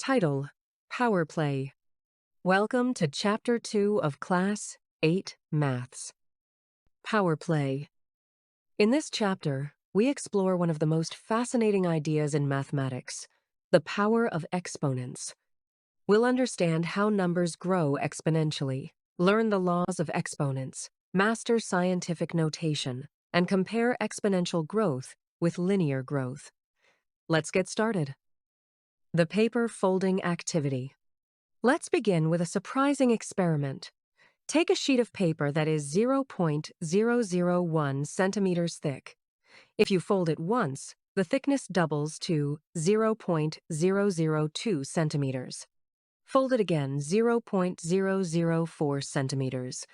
Title: Power Play. Welcome to Chapter 2 of Class 8 Maths. Power Play. In this chapter, we explore one of the most fascinating ideas in mathematics, the power of exponents. We'll understand how numbers grow exponentially, learn the laws of exponents, master scientific notation, and compare exponential growth with linear growth. Let's get started. The paper folding activity. Let's begin with a surprising experiment. Take a sheet of paper that is 0.001 centimeters thick. If you fold it once, the thickness doubles to 0.002 centimeters. Fold it again 0.004 centimeters.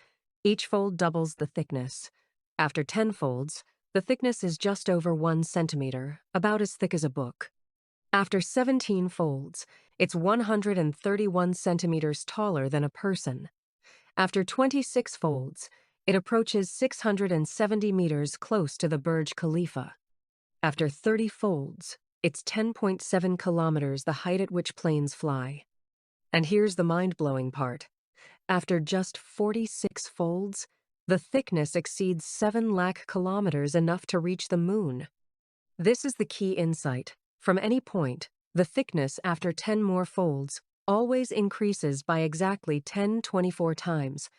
Each fold doubles the thickness. After 10 folds, the thickness is just over 1 centimeter, about as thick as a book. After 17 folds, it's 131 centimeters taller than a person. After 26 folds, it approaches 670 meters close to the Burj Khalifa. After 30 folds, it's 10.7 kilometers the height at which planes fly. And here's the mind-blowing part. After just 46 folds, the thickness exceeds 7 lakh kilometers, enough to reach the moon. This is the key insight. From any point, the thickness after 10 more folds always increases by exactly 1024 times,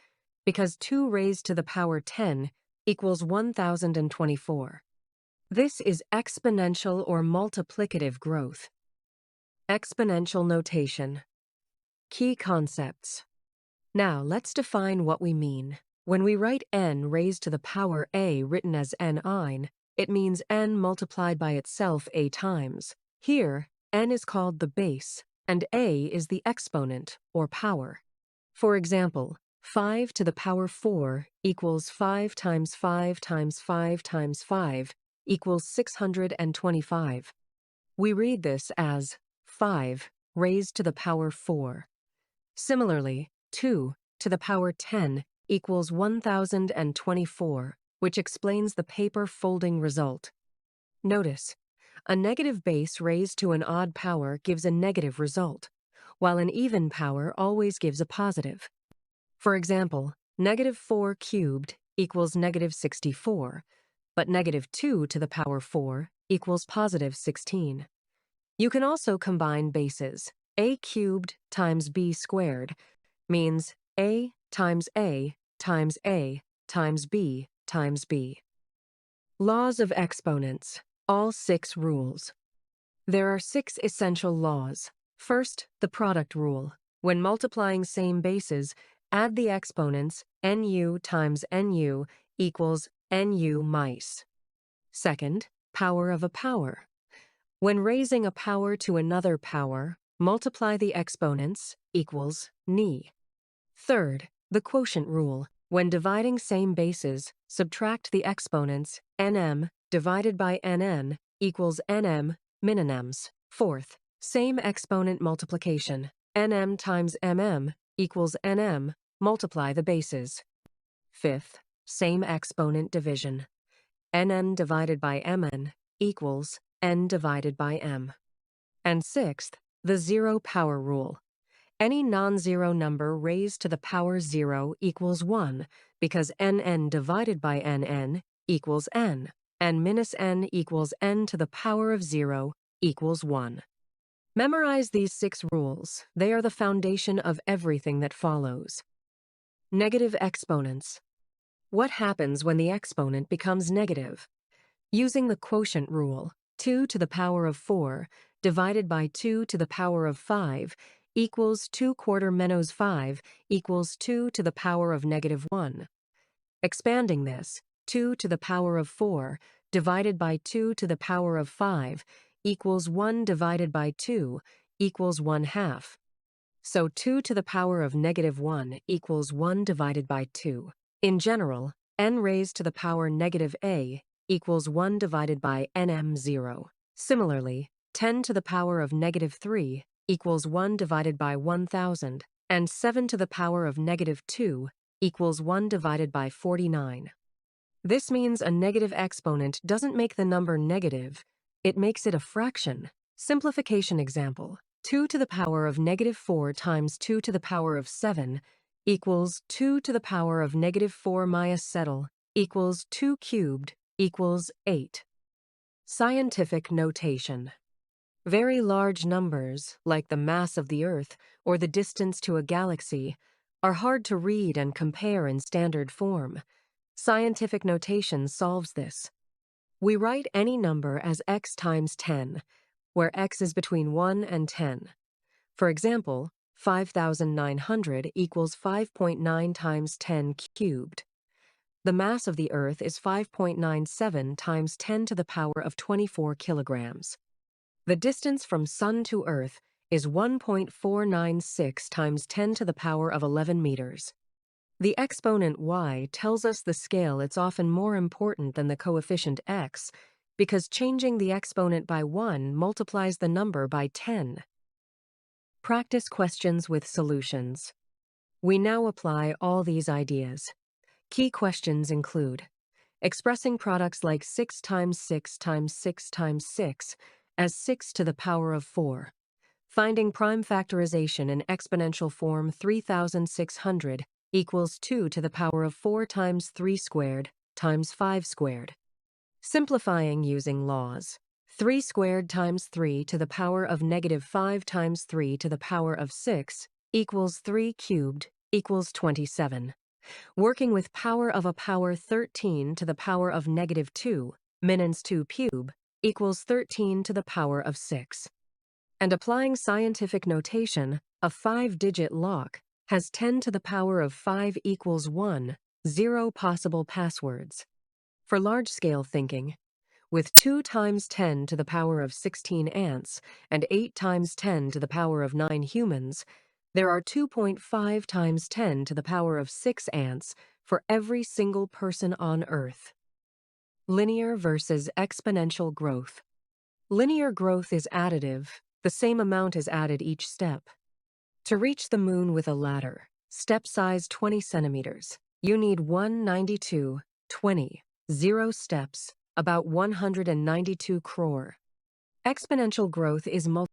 because 2 raised to the power 10 equals 1024. This is exponential or multiplicative growth. Exponential notation. Key concepts. Now let's define what we mean. When we write n raised to the power a written as n, it means n multiplied by itself a times. Here, n is called the base, and a is the exponent, or power. For example, 5 to the power 4 equals 5 times 5 times 5 times 5 equals 625. We read this as 5 raised to the power 4. Similarly, 2 to the power 10 equals 1024, which explains the paper folding result. Notice, a negative base raised to an odd power gives a negative result, while an even power always gives a positive. For example, negative 4 cubed equals negative 64, but negative 2 to the power 4 equals positive 16. You can also combine bases. A cubed times b squared means a times a times a times b times b. Laws of exponents. All 6 rules. There are 6 essential laws. First, the product rule. When multiplying same bases, add the exponents nu times nu equals nu mice. Second, power of a power. When raising a power to another power, multiply the exponents equals ni. Third, the quotient rule. When dividing same bases, subtract the exponents nm divided by nn equals nm mininems. Fourth, same exponent multiplication. nm times mm equals nm, multiply the bases. Fifth, same exponent division. nn divided by mn equals n divided by m. And sixth, the zero power rule. Any non-zero number raised to the power 0 equals 1, because nn divided by nn equals n, and minus n equals n to the power of 0 equals 1. Memorize these 6 rules. They are the foundation of everything that follows. Negative exponents. What happens when the exponent becomes negative? Using the quotient rule, 2 to the power of 4 divided by 2 to the power of 5 equals 2/4 minus 5 equals 2 to the power of negative 1. Expanding this, 2 to the power of 4 divided by 2 to the power of 5 equals 1 divided by 2 equals 1/2. So 2 to the power of negative 1 equals 1 divided by 2. In general, n raised to the power negative a equals 1 divided by nm0. Similarly, 10 to the power of negative 3 equals 1 divided by 1000, and 7 to the power of negative 2 equals 1 divided by 49. This means a negative exponent doesn't make the number negative, it makes it a fraction. Simplification example. 2 to the power of -4 times 2 to the power of 7 equals 2 to the power of -4 minus settle equals 2 cubed equals 8. Scientific notation. Very large numbers, like the mass of the Earth or the distance to a galaxy, are hard to read and compare in standard form. Scientific notation solves this. We write any number as x times 10, where x is between 1 and 10. For example, 5,900 equals 5.9 times 10 cubed. The mass of the Earth is 5.97 times 10 to the power of 24 kilograms. The distance from Sun to Earth is 1.496 times 10 to the power of 11 meters. The exponent y tells us the scale it's often more important than the coefficient x, because changing the exponent by 1 multiplies the number by 10. Practice questions with solutions. We now apply all these ideas. Key questions include expressing products like 6 times 6 times 6 times 6 as 6 to the power of 4. Finding prime factorization in exponential form 3600 equals 2 to the power of 4 times 3 squared times 5 squared. Simplifying using laws. 3 squared times 3 to the power of -5 times 3 to the power of 6 equals 3 cubed equals 27. Working with power of a power 13 to the power of -2, minus 2 cube, equals 13 to the power of 6. And applying scientific notation, a 5-digit lock has 10 to the power of 5 equals 1, 0 possible passwords. For large-scale thinking, with 2 times 10 to the power of 16 ants and 8 times 10 to the power of 9 humans, there are 2.5 times 10 to the power of 6 ants for every single person on Earth. Linear versus exponential growth. Linear growth is additive. The same amount is added each step. To reach the moon with a ladder, step size 20 centimeters, you need 192.20, 0 steps, about 192 crore. Exponential growth is